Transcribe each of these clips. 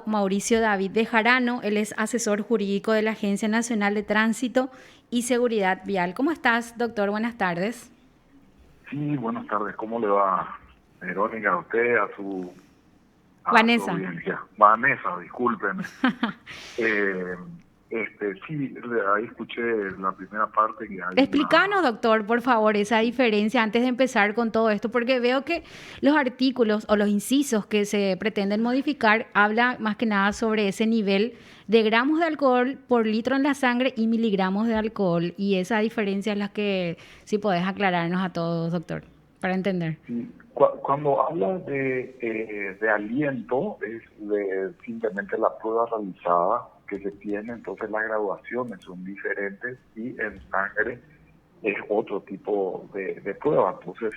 Mauricio David Bejarano. Él es asesor jurídico de la Agencia Nacional de Tránsito y Seguridad Vial. ¿Cómo estás, doctor? Buenas tardes. Sí, buenas tardes. ¿Cómo le va, Verónica, a usted, a su Vanessa. audiencia? Vanessa, discúlpeme. Eh, sí, ahí escuché la primera parte que hay Explícanos, doctor, por favor, esa diferencia antes de empezar con todo esto, porque veo que los artículos o los incisos que se pretenden modificar habla más que nada sobre ese nivel de gramos de alcohol por litro en la sangre y miligramos de alcohol, y esa diferencia es la que si podés aclararnos a todos, doctor, para entender. sí, cuando habla de aliento, es simplemente la prueba realizada que se tiene, entonces las graduaciones son diferentes y en sangre es otro tipo de prueba. Entonces,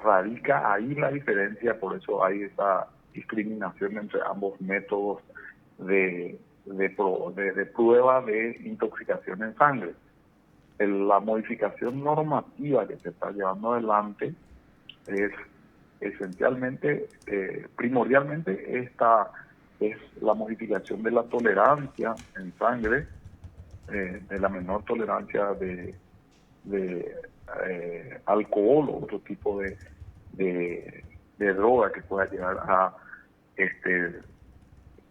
radica ahí la diferencia, por eso hay esa discriminación entre ambos métodos de prueba de intoxicación en sangre. La modificación normativa que se está llevando adelante es esencialmente, primordialmente, esta es la modificación de la tolerancia en sangre, de la menor tolerancia de alcohol o otro tipo de droga que pueda llegar a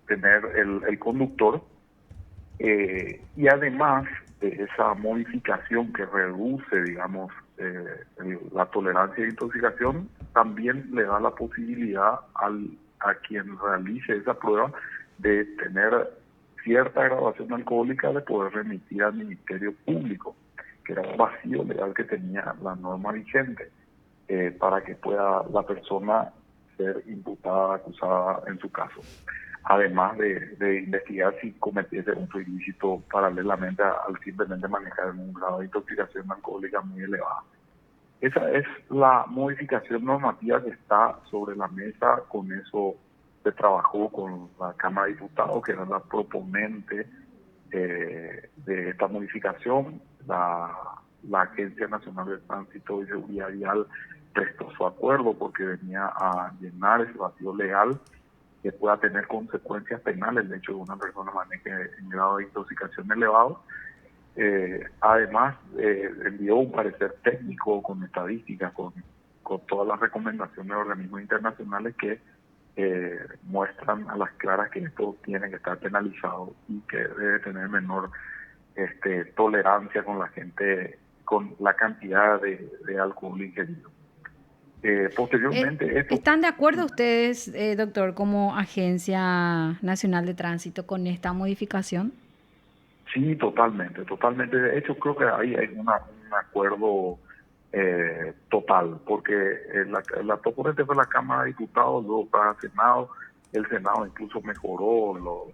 tener el conductor, y además de esa modificación que reduce, digamos, la tolerancia de intoxicación, también le da la posibilidad a quien realice esa prueba de tener cierta graduación alcohólica, de poder remitir al Ministerio Público, que era un vacío legal que tenía la norma vigente, para que pueda la persona ser imputada, acusada en su caso, además de investigar si cometiese un ilícito paralelamente al simplemente manejar en un grado de intoxicación alcohólica muy elevado. Esa es la modificación normativa que está sobre la mesa. Con eso se trabajó con la Cámara de Diputados, que era la proponente de esta modificación. La Agencia Nacional de Tránsito y Seguridad Vial prestó su acuerdo porque venía a llenar ese vacío legal que pueda tener consecuencias penales el hecho de que una persona maneje en grado de intoxicación elevado. Además, envió un parecer técnico con estadísticas, con todas las recomendaciones de organismos internacionales que muestran a las claras que esto tiene que estar penalizado y que debe tener menor tolerancia con la gente, con la cantidad de alcohol ingerido. Posteriormente, esto... ¿Están de acuerdo ustedes, doctor, como Agencia Nacional de Tránsito con esta modificación? Sí, totalmente, totalmente. De hecho, creo que ahí hay un acuerdo total, porque la proponente fue la Cámara de Diputados, luego para el Senado. El Senado incluso mejoró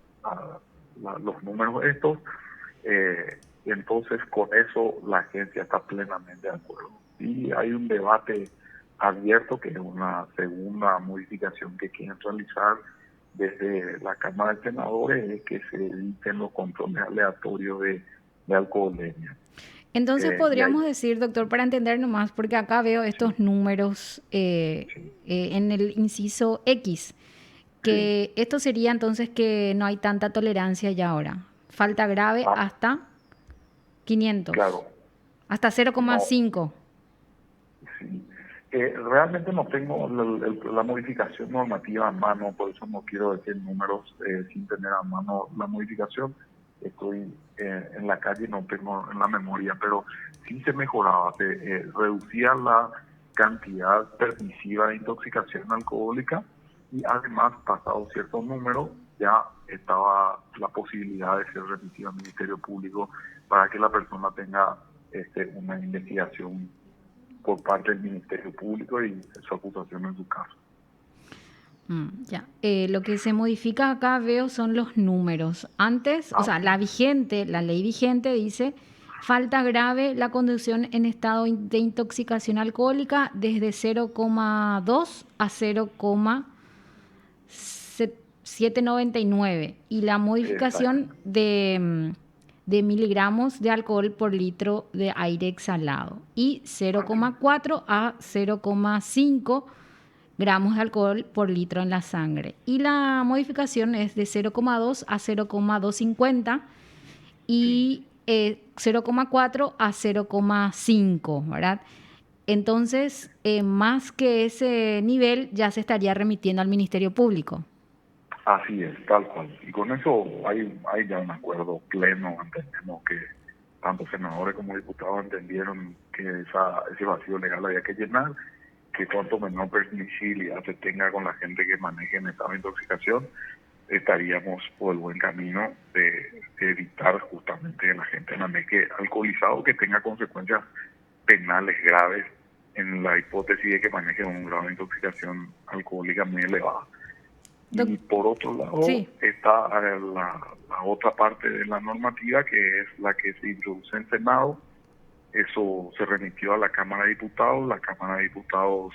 los números estos. Entonces, con eso la agencia está plenamente de acuerdo. Y hay un debate abierto, que es una segunda modificación que quieren realizar desde la Cámara de Senadores, es que se eviten los controles aleatorios de alcoholemia. Entonces Y ahí, podríamos decir, doctor, para entender nomás, porque acá veo sí, estos números sí, en el inciso X, sí, que esto sería entonces que no hay tanta tolerancia ya ahora. Falta grave ah, hasta 500, claro, hasta no, 0,5. sí. Realmente no tengo la modificación normativa a mano, por eso no quiero decir números sin tener a mano la modificación. Estoy en la calle, no tengo en la memoria, pero sí se mejoraba, se reducía la cantidad permisiva de intoxicación alcohólica, y además, pasado ciertos números, ya estaba la posibilidad de ser remitido al Ministerio Público para que la persona tenga una investigación por parte del Ministerio Público y su acusación en su caso. Ya. Lo que se modifica acá veo son los números. Antes, o Ah, sea, sí, la ley vigente dice falta grave la conducción en estado de intoxicación alcohólica desde 0,2 a 0,799 y la modificación exactamente, de miligramos de alcohol por litro de aire exhalado y así es. 0,4 a 0,5 gramos de alcohol por litro en la sangre. Y la modificación es de 0,2 a 0,250 Sí, y 0,4 a 0,5, ¿verdad? Entonces, más que ese nivel ya se estaría remitiendo al Ministerio Público. así es, tal cual. Y con eso hay ya un acuerdo pleno. Entendemos que tanto senadores como diputados entendieron que ese vacío legal había que llenar, que cuanto menor permisibilidad se tenga con la gente que maneje en estado de intoxicación, estaríamos por el buen camino de evitar justamente que la gente maneje alcoholizado, que tenga consecuencias penales graves en la hipótesis de que maneje un grado de intoxicación alcohólica muy elevada. Doc- Y por otro lado sí, está la otra parte de la normativa, que es la que se introduce en Senado. Eso se remitió a la Cámara de Diputados. La Cámara de Diputados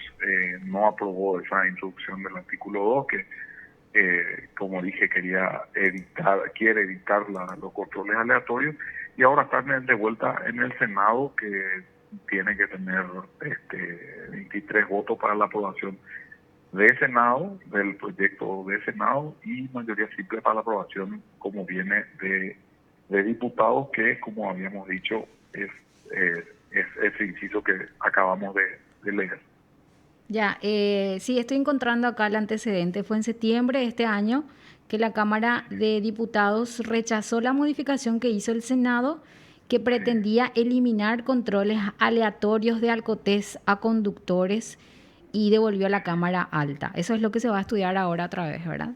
no aprobó esa introducción del artículo 2, que como dije, quiere evitar los controles aleatorios, y ahora están de vuelta en el Senado, que tiene que tener 23 votos para la aprobación de Senado, del proyecto de Senado, y mayoría simple para la aprobación como viene de diputados, que como habíamos dicho es ese inciso que acabamos de leer. ya, sí, estoy encontrando acá el antecedente. Fue en septiembre de este año que la Cámara de Diputados rechazó la modificación que hizo el Senado, que Sí. pretendía eliminar controles aleatorios de alcotés a conductores y devolvió a la Cámara Alta. Eso es lo que se va a estudiar ahora otra vez, ¿verdad?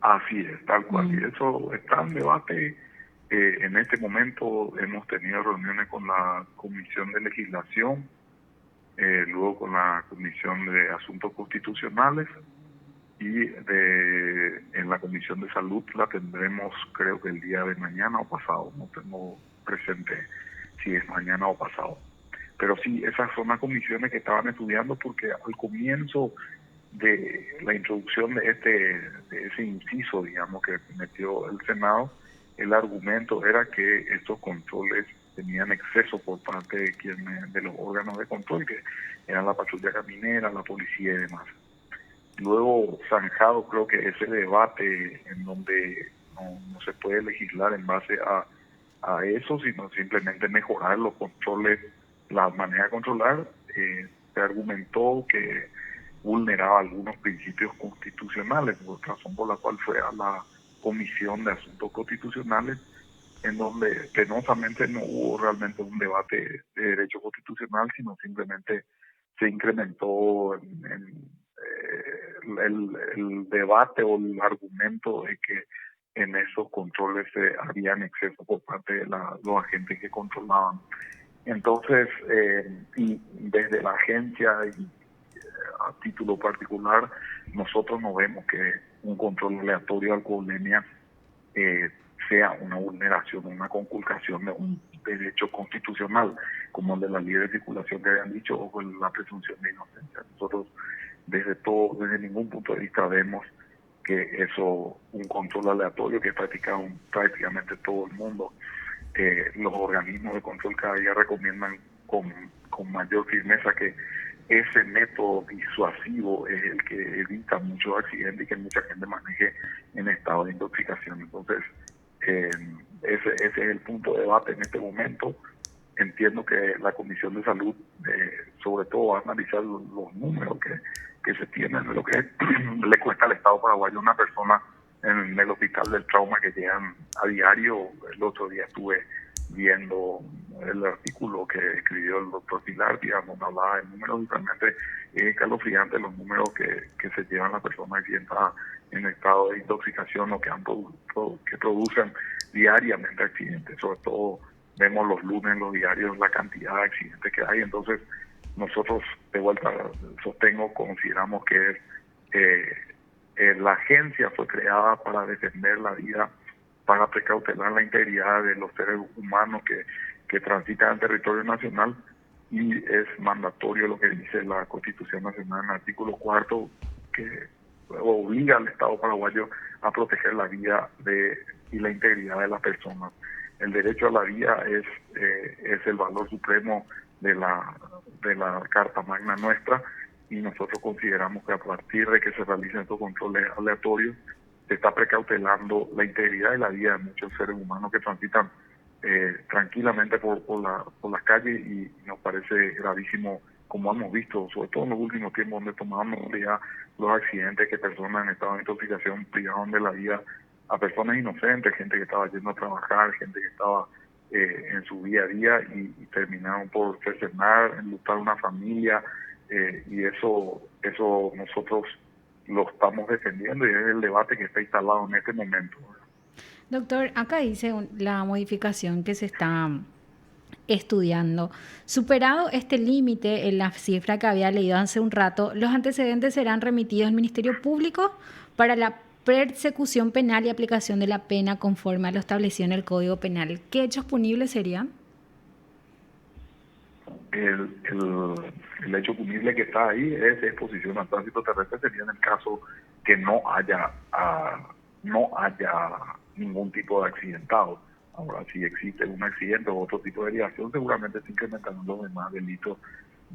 Así es, tal cual. Mm. Y eso está en debate. En este momento hemos tenido reuniones con la Comisión de Legislación, luego con la Comisión de Asuntos Constitucionales, y en la Comisión de Salud la tendremos, creo que el día de mañana o pasado. No tengo presente si es mañana o pasado. Pero sí, esas son las comisiones que estaban estudiando, porque al comienzo de la introducción de ese inciso, digamos, que metió el Senado, el argumento era que estos controles tenían exceso por parte de los órganos de control, que eran la patrulla caminera, la policía y demás. Luego zanjado, creo que ese debate en donde no se puede legislar en base a eso, sino simplemente mejorar los controles, la manera de controlar. Se argumentó que vulneraba algunos principios constitucionales, por razón por la cual fue a la Comisión de Asuntos Constitucionales, en donde penosamente no hubo realmente un debate de derecho constitucional, sino simplemente se incrementó el debate o el argumento de que en esos controles habían exceso por parte de los agentes que controlaban. Entonces, y desde la agencia y a título particular, nosotros no vemos que un control aleatorio de alcoholemia eh, sea una vulneración, una conculcación de un derecho constitucional, como el de la libre circulación que habían dicho, o la presunción de inocencia. Nosotros desde ningún punto de vista vemos que eso, un control aleatorio que practica prácticamente todo el mundo. Los organismos de control cada día recomiendan con mayor firmeza que ese método disuasivo es el que evita muchos accidentes y que mucha gente maneje en estado de intoxicación. Entonces, ese es el punto de debate en este momento. Entiendo que la Comisión de Salud, sobre todo, va a analizar los números que se tienen de lo que le cuesta al Estado paraguayo a una persona en el hospital del trauma que llegan a diario. El otro día estuve viendo el artículo que escribió el doctor Pilar, digamos, hablaba de números, y realmente es escalofriante los números que se llevan las personas accidentadas en estado de intoxicación, o que producen diariamente accidentes. Sobre todo vemos los lunes en los diarios la cantidad de accidentes que hay. Entonces nosotros, de vuelta sostengo, consideramos que la agencia fue creada para defender la vida, para precautelar la integridad de los seres humanos que transitan en territorio nacional, y es mandatorio lo que dice la Constitución Nacional en el artículo 4, que obliga al Estado paraguayo a proteger la vida y la integridad de las personas. El derecho a la vida es el valor supremo de la Carta Magna nuestra, y nosotros consideramos que a partir de que se realicen estos controles aleatorios, se está precautelando la integridad y la vida de muchos seres humanos que transitan tranquilamente por las calles, y nos parece gravísimo, como hemos visto, sobre todo en los últimos tiempos, donde tomamos ya los accidentes que personas en estado de intoxicación privaron de la vida a personas inocentes, gente que estaba yendo a trabajar, gente que estaba en su día a día y terminaron por cercenar, enlutar una familia, y eso nosotros lo estamos defendiendo y es el debate que está instalado en este momento. Doctor, acá dice la modificación que se está estudiando. Superado este límite en la cifra que había leído hace un rato, los antecedentes serán remitidos al Ministerio Público para la persecución penal y aplicación de la pena conforme a lo establecido en el Código Penal. ¿Qué hechos punibles serían? El hecho punible que está ahí es exposición al tránsito terrestre, sería en el caso que no haya ningún tipo de accidentado. Ahora, si existe un accidente o otro tipo de derivación, seguramente se incrementarán los demás delitos,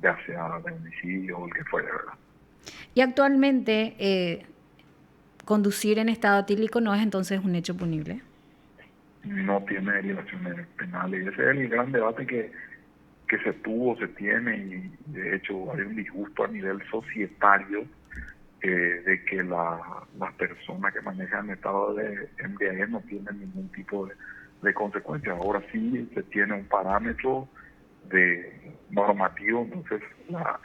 ya sea de homicidio o el que fuera, ¿verdad? Y actualmente, conducir en estado etílico no es entonces un hecho punible. No tiene derivaciones penales. Ese es el gran debate que se tuvo, se tiene, y de hecho hay un disgusto a nivel societario de que las personas que manejan estado de embriaguez no tienen ningún tipo de consecuencias. Ahora sí se tiene un parámetro de normativo, entonces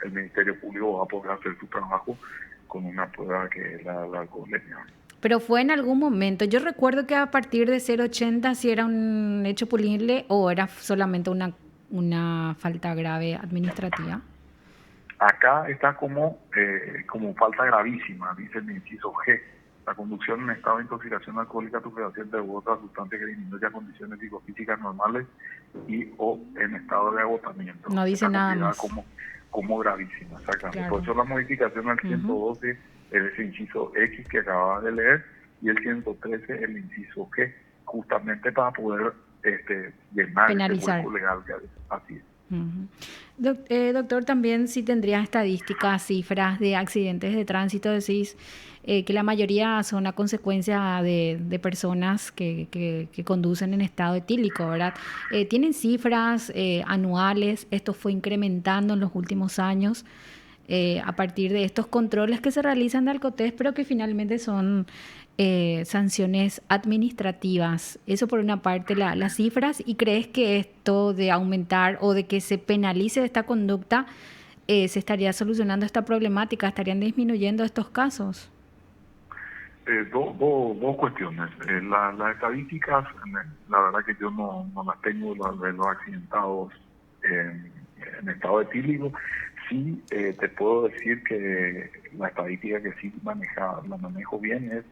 el Ministerio Público va a poder hacer su trabajo con una prueba que es la alcoholemia. Pero fue en algún momento. Yo recuerdo que a partir de 0,80 si era un hecho punible o era solamente una falta grave administrativa. Acá está como falta gravísima, dice el inciso G. La conducción en estado de intoxicación alcohólica, estupefaciente u otra sustancia que disminuya condiciones psicofísicas normales y o en estado de agotamiento. No dice nada más. Como gravísima, exactamente. Claro. Por eso la modificación al 112 es ese inciso X que acababa de leer, y el 113 el inciso G, justamente para poder llenar penalizar ese hueco legal que así es. Doctor, también si tendría estadísticas, cifras de accidentes de tránsito, decís que la mayoría son a consecuencia de personas que conducen en estado etílico, ¿verdad? ¿Tienen cifras anuales? ¿Esto fue incrementando en los últimos años a partir de estos controles que se realizan de alcotés, pero que finalmente son sanciones administrativas? Eso por una parte, las cifras. ¿Y crees que esto de aumentar o de que se penalice esta conducta se estaría solucionando esta problemática? ¿Estarían disminuyendo estos casos? Dos cuestiones. Las estadísticas, la verdad que yo no las tengo, de los accidentados en estado etílico. Sí, te puedo decir que la estadística que sí la manejo bien es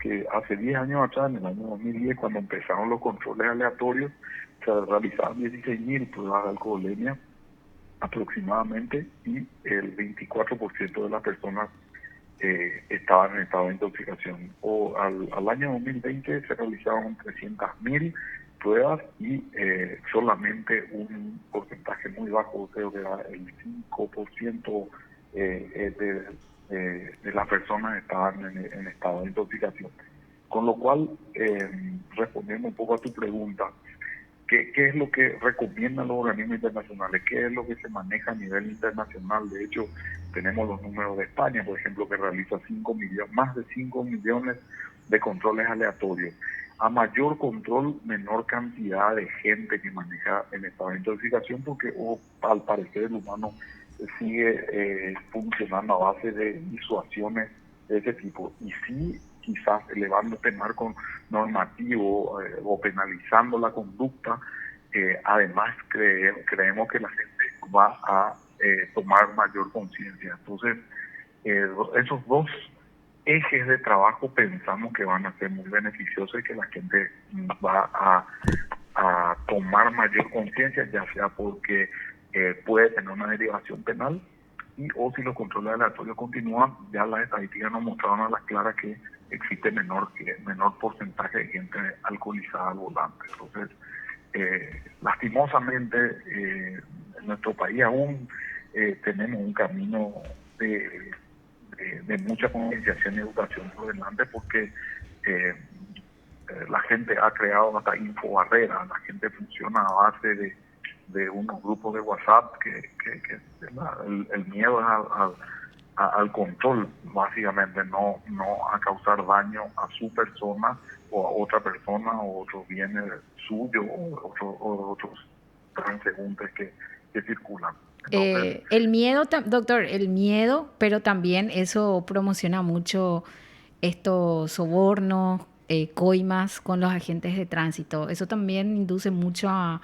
que hace 10 años atrás, en el año 2010, cuando empezaron los controles aleatorios, se realizaban 16.000 pruebas de alcoholemia aproximadamente, y el 24% de las personas estaban en estado de intoxicación. Al año 2020 se realizaron 300.000 pruebas y solamente un porcentaje muy bajo, creo que era el 5% de las personas estaban en estado de intoxicación. Con lo cual, respondiendo un poco a tu pregunta, ¿qué es lo que recomiendan los organismos internacionales? ¿Qué es lo que se maneja a nivel internacional? De hecho, tenemos los números de España, por ejemplo, que realiza más de 5 millones de controles aleatorios. A mayor control, menor cantidad de gente que maneja en estado de intoxicación, porque al parecer el humano sigue funcionando a base de disuasiones de ese tipo. Y sí, quizás elevando este marco normativo o penalizando la conducta, además creemos que la gente va a tomar mayor conciencia. Entonces, esos dos ejes de trabajo pensamos que van a ser muy beneficiosos y que la gente va a tomar mayor conciencia, ya sea porque puede tener una derivación penal, o si los controles aleatorios continúan. Ya las estadísticas nos mostraron a las claras que existe menor porcentaje de gente alcoholizada al volante. Entonces, lastimosamente, en nuestro país aún tenemos un camino de mucha concienciación y educación por delante, porque la gente ha creado hasta infobarreras, la gente funciona a base de unos grupos de WhatsApp que el miedo es al control, básicamente, no a causar daño a su persona o a otra persona o otros bienes suyos o otros transeúntes que circulan. Entonces, El miedo, doctor, el miedo, pero también eso promociona mucho estos sobornos, coimas con los agentes de tránsito. Eso también induce mucho a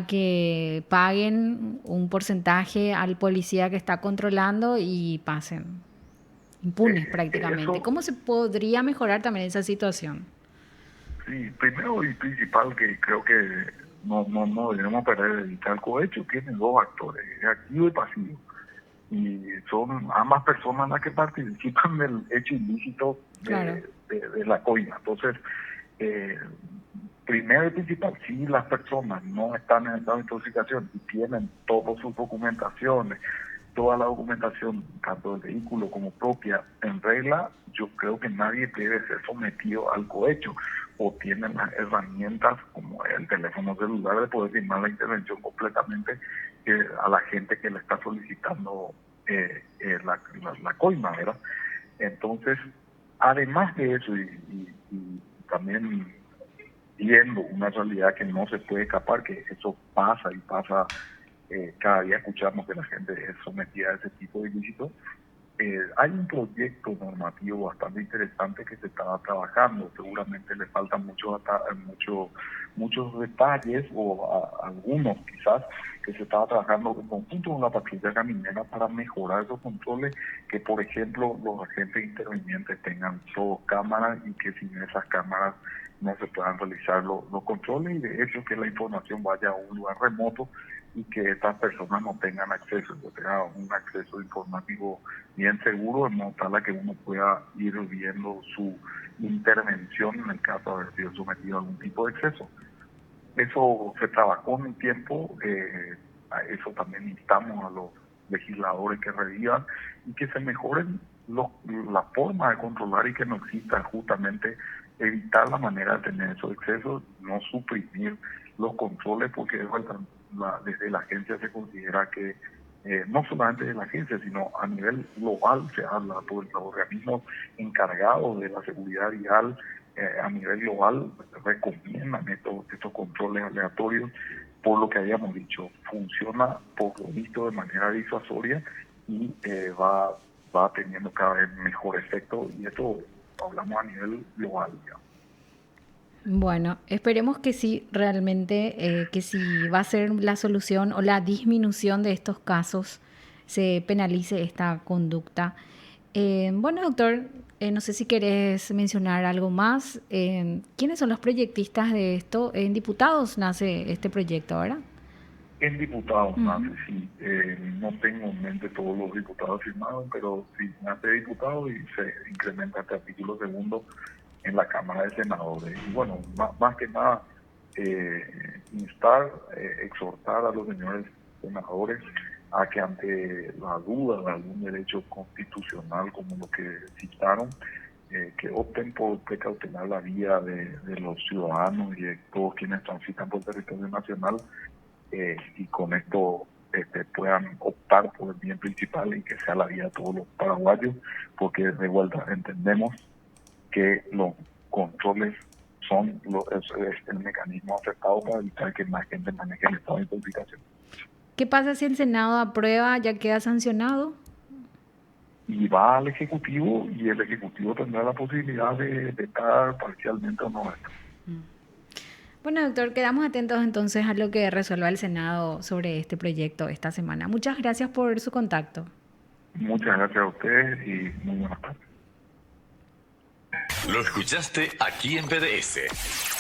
que paguen un porcentaje al policía que está controlando y pasen impunes prácticamente. eso, ¿Cómo se podría mejorar también esa situación? sí, primero y principal, que creo que no debemos perder de vista, el cohecho tiene dos actores, activo y pasivo, y son ambas personas las que participan del hecho ilícito Claro. de la coima. Entonces, primero y principal, si las personas no están en estado de intoxicación y tienen todas sus documentaciones, toda la documentación, tanto del vehículo como propia, en regla, yo creo que nadie debe ser sometido al cohecho, o tienen las herramientas como el teléfono celular de poder firmar la intervención completamente a la gente que le está solicitando la coima, ¿verdad? Entonces, además de eso, y también viendo una realidad que no se puede escapar, que eso pasa y pasa, cada día escuchamos que la gente es sometida a ese tipo de ilícitos. Hay un proyecto normativo bastante interesante que se estaba trabajando, seguramente le faltan muchos detalles o algunos quizás, que se estaba trabajando en conjunto con la patrulla caminera para mejorar esos controles, que por ejemplo los agentes intervinientes tengan solo cámaras y que sin esas cámaras no se puedan realizar los controles, y de hecho que la información vaya a un lugar remoto y que estas personas no tengan acceso, que tengan un acceso informativo bien seguro, de modo tal a que uno pueda ir viendo su intervención en el caso de haber sido sometido a algún tipo de exceso. Eso se trabajó en un tiempo, a eso también instamos a los legisladores que revivan y que se mejoren la forma de controlar y que no exista justamente evitar la manera de tener esos excesos, no suprimir los controles, porque de vuelta, desde la agencia se considera que no solamente de la agencia, sino a nivel global se habla, por los organismos encargados de la seguridad vial a nivel global recomiendan estos controles aleatorios, por lo que habíamos dicho, funciona por lo visto de manera disuasoria y va teniendo cada vez mejor efecto, y esto hablamos a nivel global, digamos. Bueno, esperemos que sí, realmente, que si va a ser la solución o la disminución de estos casos, se penalice esta conducta. Bueno, doctor, no sé si querés mencionar algo más. ¿Quiénes son los proyectistas de esto? En Diputados nace este proyecto, ¿verdad? En diputados nace, Ujú. sí. No tengo en mente todos los diputados firmados, pero sí nace diputado y se incrementa este artículo segundo en la Cámara de Senadores. Y bueno, más que nada, instar, exhortar a los señores senadores a que ante la duda de algún derecho constitucional como lo que citaron, que opten por precautelar la vida de los ciudadanos y de todos quienes transitan por el territorio nacional, y con esto puedan optar por el bien principal y que sea la vida de todos los paraguayos, porque de vuelta entendemos que los controles es el mecanismo acertado para evitar que más gente maneje el estado de intoxicación. ¿Qué pasa si el Senado aprueba, ya queda sancionado? Y va al Ejecutivo, y el Ejecutivo tendrá la posibilidad de vetar parcialmente o no esto. Bueno, doctor, quedamos atentos entonces a lo que resuelva el Senado sobre este proyecto esta semana. Muchas gracias por su contacto. Muchas gracias a ustedes y muy buenas tardes. Lo escuchaste aquí en PDS.